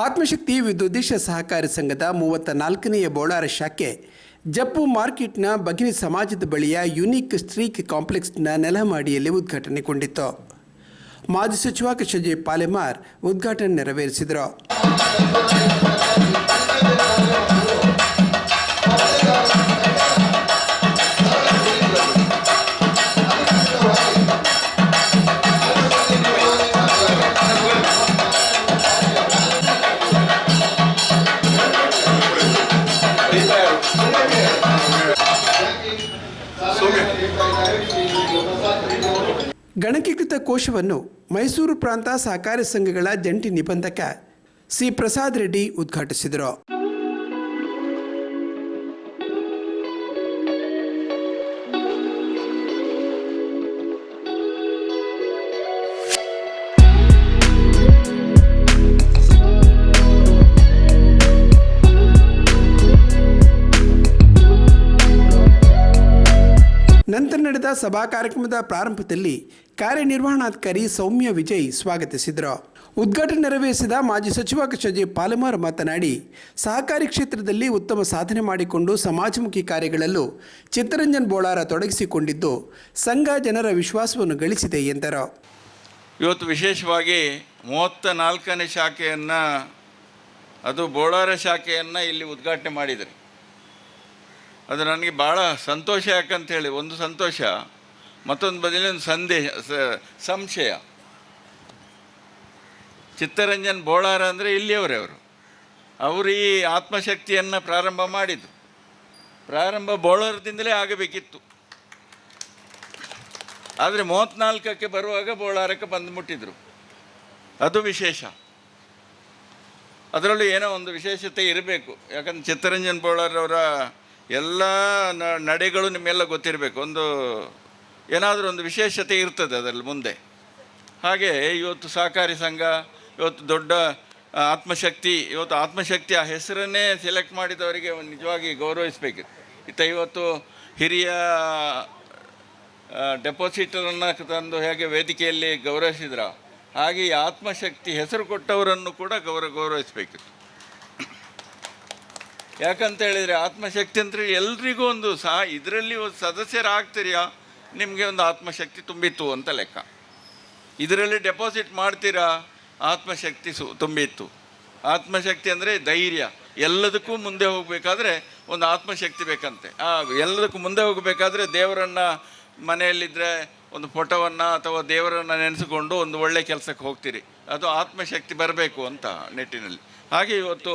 ಆತ್ಮಶಕ್ತಿ ವಿದ್ಯುದ್ದೀಶ ಸಹಕಾರಿ ಸಂಘದ 34ನೇ ಬೋಳಾರ ಶಾಖೆ ಜಪ್ಪು ಮಾರ್ಕೆಟ್ನ ಬಗಿನಿ ಸಮಾಜದ ಬಳಿಯ ಯುನಿಕ್ ಸ್ಟ್ರೀಟ್ ಕಾಂಪ್ಲೆಕ್ಸ್ನ ನೆಲಮಾಡಿಯಲ್ಲಿ ಉದ್ಘಾಟನೆಗೊಂಡಿತು. ಮಾಜಿ ಸಚಿವ ಕೃಷ್ಣಜಿ ಪಾಲೆಮಾರ್ ಉದ್ಘಾಟನೆ ನೆರವೇರಿಸಿದರು. ಗಣಕೀಕೃತ ಕೋಶವನ್ನು ಮೈಸೂರು ಪ್ರಾಂತ ಸಹಕಾರಿ ಸಂಘಗಳ ಜಂಟಿ ನಿಬಂಧಕ ಸಿ ಪ್ರಸಾದ್ ರೆಡ್ಡಿ ಉದ್ಘಾಟಿಸಿದರು. ನಂತರ ನಡೆದ ಸಭಾ ಕಾರ್ಯಕ್ರಮದ ಪ್ರಾರಂಭದಲ್ಲಿ ಕಾರ್ಯನಿರ್ವಹಣಾಧಿಕಾರಿ ಸೌಮ್ಯ ವಿಜಯ್ ಸ್ವಾಗತಿಸಿದರು. ಉದ್ಘಾಟನೆ ನೆರವೇರಿಸಿದ ಮಾಜಿ ಸಚಿವ ಕೃಷ್ಣಜಿ ಪಾಲೆಮಾರ್ ಮಾತನಾಡಿ, ಸಹಕಾರಿ ಕ್ಷೇತ್ರದಲ್ಲಿ ಉತ್ತಮ ಸಾಧನೆ ಮಾಡಿಕೊಂಡು ಸಮಾಜಮುಖಿ ಕಾರ್ಯಗಳಲ್ಲೂ ಚಿತ್ತರಂಜನ್ ಬೋಳಾರ ತೊಡಗಿಸಿಕೊಂಡಿದ್ದು ಸಂಘ ಜನರ ವಿಶ್ವಾಸವನ್ನು ಗಳಿಸಿದೆ ಎಂದರು. ಇವತ್ತು ವಿಶೇಷವಾಗಿ 34ನೇ ಶಾಖೆಯನ್ನು, ಅದು ಬೋಳಾರ ಶಾಖೆಯನ್ನು ಇಲ್ಲಿ ಉದ್ಘಾಟನೆ ಮಾಡಿದರು. ಅದು ನನಗೆ ಭಾಳ ಸಂತೋಷ. ಯಾಕಂತೇಳಿ ಒಂದು ಸಂತೋಷ, ಮತ್ತೊಂದು ಬದಲಿ ಒಂದು ಸಂಶಯ. ಚಿತ್ತರಂಜನ್ ಬೋಳಾರ ಅಂದರೆ ಇಲ್ಲಿಯವರೇ ಅವರು ಈ ಆತ್ಮಶಕ್ತಿಯನ್ನು ಪ್ರಾರಂಭ ಮಾಡಿದರು. ಪ್ರಾರಂಭ ಬೋಳಾರದಿಂದಲೇ ಆಗಬೇಕಿತ್ತು. ಆದರೆ 34ಕ್ಕೆ ಬರುವಾಗ ಬೋಳಾರಕ್ಕೆ ಬಂದು ಮುಟ್ಟಿದ್ರು. ಅದು ವಿಶೇಷ. ಅದರಲ್ಲೂ ಏನೋ ಒಂದು ವಿಶೇಷತೆ ಇರಬೇಕು. ಯಾಕಂದ್ರೆ ಚಿತ್ತರಂಜನ್ ಬೋಳಾರವರ ಎಲ್ಲ ನಡೆಗಳು ನಿಮ್ಮೆಲ್ಲ ಗೊತ್ತಿರಬೇಕು. ಏನಾದರೂ ಒಂದು ವಿಶೇಷತೆ ಇರ್ತದೆ ಅದರಲ್ಲಿ ಮುಂದೆ. ಹಾಗೆ ಇವತ್ತು ಸಹಕಾರಿ ಸಂಘ, ಇವತ್ತು ದೊಡ್ಡ ಆತ್ಮಶಕ್ತಿ, ಇವತ್ತು ಆತ್ಮಶಕ್ತಿ ಆ ಹೆಸರನ್ನೇ ಸೆಲೆಕ್ಟ್ ಮಾಡಿದವರಿಗೆ ನಿಜವಾಗಿ ಗೌರವಿಸಬೇಕಿತ್ತು. ಇವತ್ತು ಹಿರಿಯ ಡೆಪಾಸಿಟರನ್ನು ತಂದು ಹೇಗೆ ವೇದಿಕೆಯಲ್ಲಿ ಗೌರವಿಸಿದ್ರ, ಹಾಗೆ ಈ ಆತ್ಮಶಕ್ತಿ ಹೆಸರು ಕೊಟ್ಟವರನ್ನು ಕೂಡ ಗೌರವಿಸಬೇಕಿತ್ತು. ಯಾಕಂತ ಹೇಳಿದರೆ ಆತ್ಮಶಕ್ತಿ ಅಂದರೆ ಎಲ್ರಿಗೂ ಒಂದು ಇದರಲ್ಲಿ ಒಂದು ಸದಸ್ಯರಾಗ್ತೀರಾ, ನಿಮಗೆ ಒಂದು ಆತ್ಮಶಕ್ತಿ ತುಂಬಿತ್ತು ಅಂತ ಲೆಕ್ಕ. ಇದರಲ್ಲಿ ಡೆಪಾಸಿಟ್ ಮಾಡ್ತೀರಾ, ಆತ್ಮಶಕ್ತಿ ತುಂಬಿತ್ತು. ಆತ್ಮಶಕ್ತಿ ಅಂದರೆ ಧೈರ್ಯ. ಎಲ್ಲದಕ್ಕೂ ಮುಂದೆ ಹೋಗಬೇಕಾದ್ರೆ ಒಂದು ಆತ್ಮಶಕ್ತಿ ಬೇಕಂತೆ. ಎಲ್ಲದಕ್ಕೂ ಮುಂದೆ ಹೋಗಬೇಕಾದ್ರೆ ದೇವರನ್ನು ಮನೆಯಲ್ಲಿದ್ದರೆ ಒಂದು ಫೋಟೋವನ್ನು ಅಥವಾ ದೇವರನ್ನು ನೆನೆಸಿಕೊಂಡು ಒಂದು ಒಳ್ಳೆಯ ಕೆಲಸಕ್ಕೆ ಹೋಗ್ತೀರಿ. ಅದು ಆತ್ಮಶಕ್ತಿ ಬರಬೇಕು ಅಂತ ನಿಟ್ಟಿನಲ್ಲಿ. ಹಾಗೆ ಇವತ್ತು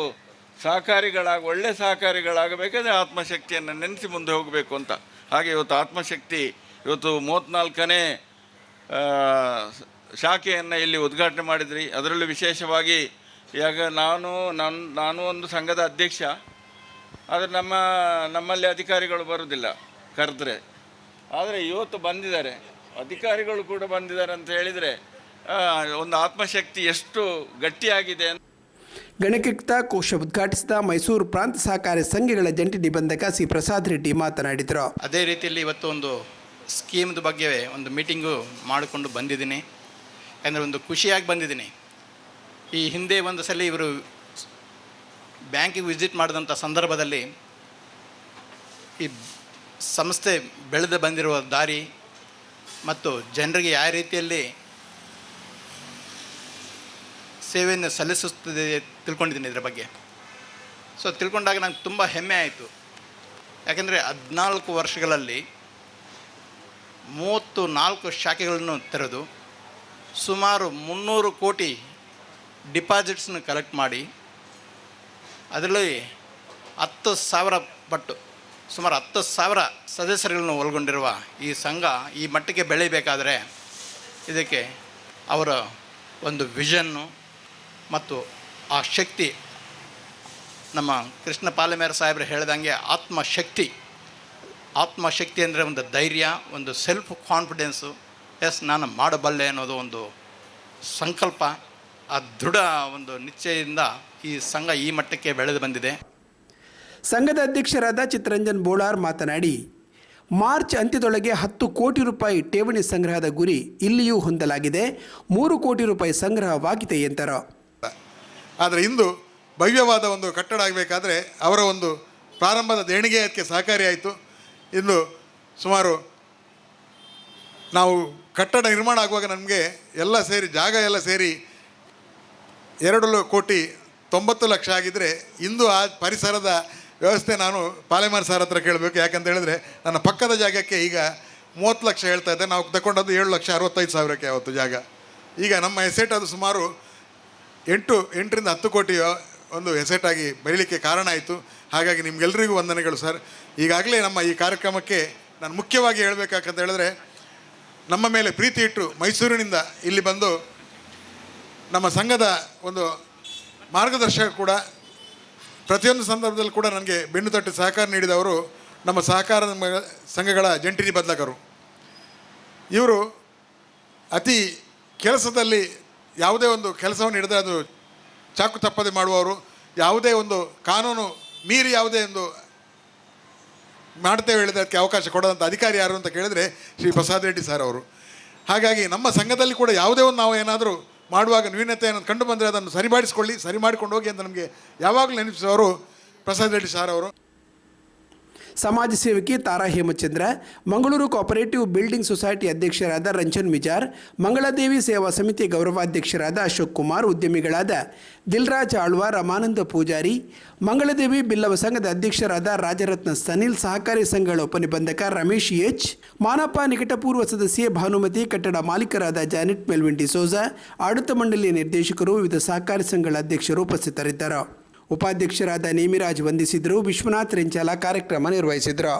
ಒಳ್ಳೆ ಸಹಕಾರಿಗಳಾಗಬೇಕಾದ್ರೆ ಆತ್ಮಶಕ್ತಿಯನ್ನು ನೆನೆಸಿ ಮುಂದೆ ಹೋಗಬೇಕು ಅಂತ. ಹಾಗೆ ಇವತ್ತು ಆತ್ಮಶಕ್ತಿ ಇವತ್ತು 34ನೇ ಶಾಖೆಯನ್ನು ಇಲ್ಲಿ ಉದ್ಘಾಟನೆ ಮಾಡಿದ್ರಿ. ಅದರಲ್ಲೂ ವಿಶೇಷವಾಗಿ ಈಗ ನಾನು ಒಂದು ಸಂಘದ ಅಧ್ಯಕ್ಷ. ಆದರೆ ನಮ್ಮಲ್ಲಿ ಅಧಿಕಾರಿಗಳು ಬರೋದಿಲ್ಲ ಕರೆದ್ರೆ. ಆದರೆ ಇವತ್ತು ಬಂದಿದ್ದಾರೆ, ಅಧಿಕಾರಿಗಳು ಕೂಡ ಬಂದಿದ್ದಾರೆ ಅಂತ ಹೇಳಿದರೆ ಒಂದು ಆತ್ಮಶಕ್ತಿ ಎಷ್ಟು ಗಟ್ಟಿಯಾಗಿದೆ ಅಂತ. ಗಣಕೀಕೃತ ಕೋಶ ಉದ್ಘಾಟಿಸಿದ ಮೈಸೂರು ಪ್ರಾಂತ ಸಹಕಾರಿ ಸಂಘಗಳ ಜಂಟಿ ನಿಬಂಧಕ ಸಿ ಪ್ರಸಾದ್ ರೆಡ್ಡಿ ಮಾತನಾಡಿದರು. ಅದೇ ರೀತಿಯಲ್ಲಿ ಇವತ್ತು ಒಂದು ಸ್ಕೀಮ್ದ ಬಗ್ಗೆ ಒಂದು ಮೀಟಿಂಗು ಮಾಡಿಕೊಂಡು ಬಂದಿದ್ದೀನಿ. ಯಾಕಂದರೆ ಒಂದು ಖುಷಿಯಾಗಿ ಬಂದಿದ್ದೀನಿ. ಈ ಹಿಂದೆ ಒಂದು ಸಲ ಇವರು ಬ್ಯಾಂಕಿಗೆ ವಿಸಿಟ್ ಮಾಡಿದಂಥ ಸಂದರ್ಭದಲ್ಲಿ ಈ ಸಂಸ್ಥೆ ಬೆಳೆದು ಬಂದಿರುವ ದಾರಿ ಮತ್ತು ಜನರಿಗೆ ಯಾವ ರೀತಿಯಲ್ಲಿ ಸೇವೆಯನ್ನು ಸಲ್ಲಿಸುತ್ತದೆ ತಿಳ್ಕೊಂಡಿದ್ದೀನಿ ಇದರ ಬಗ್ಗೆ. ಸೊ ತಿಳ್ಕೊಂಡಾಗ ನಂಗೆ ತುಂಬ ಹೆಮ್ಮೆ ಆಯಿತು. ಯಾಕೆಂದರೆ 14 ವರ್ಷಗಳಲ್ಲಿ 34 ಶಾಖೆಗಳನ್ನು ತೆರೆದು ಸುಮಾರು 300 ಕೋಟಿ ಡಿಪಾಸಿಟ್ಸನ್ನು ಕಲೆಕ್ಟ್ ಮಾಡಿ ಅದರಲ್ಲಿ 10,000 ಪಟ್ಟು ಸುಮಾರು 10,000 ಸದಸ್ಯರುಗಳನ್ನು ಒಳಗೊಂಡಿರುವ ಈ ಸಂಘ ಈ ಮಟ್ಟಕ್ಕೆ ಬೆಳೀಬೇಕಾದರೆ ಇದಕ್ಕೆ ಅವರ ಒಂದು ವಿಷನ್ನು ಮತ್ತು ಆ ಶಕ್ತಿ, ನಮ್ಮ ಕೃಷ್ಣ ಪಾಲೆಮಾರ್ ಸಾಹೇಬರು ಹೇಳಿದಂಗೆ ಆತ್ಮಶಕ್ತಿ ಅಂದರೆ ಒಂದು ಧೈರ್ಯ, ಒಂದು ಸೆಲ್ಫ್ ಕಾನ್ಫಿಡೆನ್ಸು. ನಾನು ಮಾಡಬಲ್ಲೆ ಅನ್ನೋದು ಒಂದು ಸಂಕಲ್ಪ, ಆ ದೃಢ ಒಂದು ನಿಶ್ಚಯದಿಂದ ಈ ಸಂಘ ಈ ಮಟ್ಟಕ್ಕೆ ಬೆಳೆದು ಬಂದಿದೆ. ಸಂಘದ ಅಧ್ಯಕ್ಷರಾದ ಚಿತ್ತರಂಜನ್ ಬೋಳಾರ್ ಮಾತನಾಡಿ, ಮಾರ್ಚ್ ಅಂತ್ಯದೊಳಗೆ 10 ಕೋಟಿ ರೂಪಾಯಿ ಠೇವಣಿ ಸಂಗ್ರಹದ ಗುರಿ ಇಲ್ಲಿಯೂ ಹೊಂದಲಾಗಿದೆ. 3 ಕೋಟಿ ರೂಪಾಯಿ ಸಂಗ್ರಹವಾಗಿದೆ ಎಂದರು. ಆದರೆ ಇಂದು ಭವ್ಯವಾದ ಒಂದು ಕಟ್ಟಡ ಆಗಬೇಕಾದ್ರೆ ಅವರ ಒಂದು ಪ್ರಾರಂಭದ ದೇಣಿಗೆ ಅದಕ್ಕೆ ಸಹಕಾರಿಯಾಯಿತು. ಇಂದು ಸುಮಾರು ನಾವು ಕಟ್ಟಡ ನಿರ್ಮಾಣ ಆಗುವಾಗ ನಮಗೆ ಎಲ್ಲ ಸೇರಿ ಜಾಗ ಎಲ್ಲ ಸೇರಿ 2,90,00,000 ಆಗಿದ್ದರೆ ಇಂದು ಆ ಪರಿಸರದ ವ್ಯವಸ್ಥೆ ನಾನು ಪಾಲೆಮಾರ್ ಸರ್ ಹತ್ರ ಕೇಳಬೇಕು. ಯಾಕಂತ ಹೇಳಿದ್ರೆ ನನ್ನ ಪಕ್ಕದ ಜಾಗಕ್ಕೆ ಈಗ 30 ಲಕ್ಷ ಹೇಳ್ತಾ ಇದ್ದೆ, ನಾವು ತಗೊಂಡದ್ದು 7,65,000ಕ್ಕೆ ಅವತ್ತು ಜಾಗ. ಈಗ ನಮ್ಮ ಎಸೆಟ್ ಅದು ಸುಮಾರು 8ರಿಂದ 10 ಕೋಟಿ ಒಂದು ಎಸೆಟ್ ಆಗಿ ಬೆಳೀಲಿಕ್ಕೆ ಕಾರಣ ಆಯಿತು. ಹಾಗಾಗಿ ನಿಮ್ಗೆಲ್ರಿಗೂ ವಂದನೆಗಳು ಸರ್. ಈಗಾಗಲೇ ನಮ್ಮ ಈ ಕಾರ್ಯಕ್ರಮಕ್ಕೆ ನಾನು ಮುಖ್ಯವಾಗಿ ಹೇಳಬೇಕಂತ ಹೇಳಿದ್ರೆ, ನಮ್ಮ ಮೇಲೆ ಪ್ರೀತಿ ಇಟ್ಟು ಮೈಸೂರಿನಿಂದ ಇಲ್ಲಿ ಬಂದು ನಮ್ಮ ಸಂಘದ ಒಂದು ಮಾರ್ಗದರ್ಶಕ ಕೂಡ ಪ್ರತಿಯೊಂದು ಸಂದರ್ಭದಲ್ಲಿ ಕೂಡ ನನಗೆ ಬೆನ್ನು ತಟ್ಟಿ ಸಹಕಾರ ನೀಡಿದವರು ನಮ್ಮ ಸಹಕಾರ ಸಂಘಗಳ ಜಂಟಿ ನಿಬಂಧಕರು. ಇವರು ಅತಿ ಕೆಲಸದಲ್ಲಿ ಯಾವುದೇ ಒಂದು ಕೆಲಸವನ್ನು ಹಿಡಿದ್ರೆ ಅದು ಚಾಕು ತಪ್ಪದೆ ಮಾಡುವವರು, ಯಾವುದೇ ಒಂದು ಕಾನೂನು ಮೀರಿ ಯಾವುದೇ ಒಂದು ಮಾಡ್ತೇವೆ ಹೇಳಿದ್ರೆ ಅದಕ್ಕೆ ಅವಕಾಶ ಕೊಡೋದಂಥ ಅಧಿಕಾರಿ ಯಾರು ಅಂತ ಕೇಳಿದರೆ ಶ್ರೀ ಪ್ರಸಾದ್ ರೆಡ್ಡಿ ಸರ್ ಅವರು. ಹಾಗಾಗಿ ನಮ್ಮ ಸಂಘದಲ್ಲಿ ಕೂಡ ಯಾವುದೇ ಒಂದು ನಾವು ಏನಾದರೂ ಮಾಡುವಾಗ ನ್ಯೂನತೆಯನ್ನು ಕಂಡು ಬಂದರೆ ಅದನ್ನು ಸರಿ ಮಾಡಿಕೊಂಡು ಹೋಗಿ ಅಂತ ನಮಗೆ ಯಾವಾಗಲೂ ನೆನಪಿಸುವವರು ಪ್ರಸಾದ್ ರೆಡ್ಡಿ ಸರ್ ಅವರು. ಸಮಾಜ ಸೇವಕಿ Tara Hemachandra, Mangaluru cooperative building society ಅಧ್ಯಕ್ಷರಾದ ರಂಜನ್ ಮಿಜಾರ್, ಮಂಗಳಾದೇವಿ ಸೇವಾ ಸಮಿತಿ ಗೌರವಾಧ್ಯಕ್ಷರಾದ ಅಶೋಕ್ ಕುಮಾರ್, ಉದ್ಯಮಿಗಳಾದ ದಿಲ್ರಾಜ್ ಆಳ್ವ, ರಮಾನಂದ ಪೂಜಾರಿ, ಮಂಗಳದೇವಿ ಬಿಲ್ಲವ ಸಂಘದ ಅಧ್ಯಕ್ಷರಾದ ರಾಜರತ್ನ ಸನಿಲ್, ಸಹಕಾರಿ ಸಂಘಗಳ ಉಪನಿಬಂಧಕ ರಮೇಶ್ ಎಚ್, ಮಾನಪ್ಪ ನಿಕಟಪೂರ್ವ ಸದಸ್ಯೆ ಭಾನುಮತಿ, ಕಟ್ಟಡ ಮಾಲೀಕರಾದ ಜಾನೆಟ್ ಮೆಲ್ವಿನ್ ಡಿಸೋಜಾ, ಆಡಳಿತ ಮಂಡಳಿಯ ನಿರ್ದೇಶಕರು, ವಿವಿಧ ಸಹಕಾರಿ ಸಂಘಗಳ ಅಧ್ಯಕ್ಷರು ಉಪಸ್ಥಿತರಿದ್ದರು. ಉಪಾಧ್ಯಕ್ಷರಾದ ನೇಮಿರಾಜ್ ವಂದಿಸಿದರು. ವಿಶ್ವನಾಥ್ ರೆಂಚಾಲ ಕಾರ್ಯಕ್ರಮ ನಿರ್ವಹಿಸಿದರು.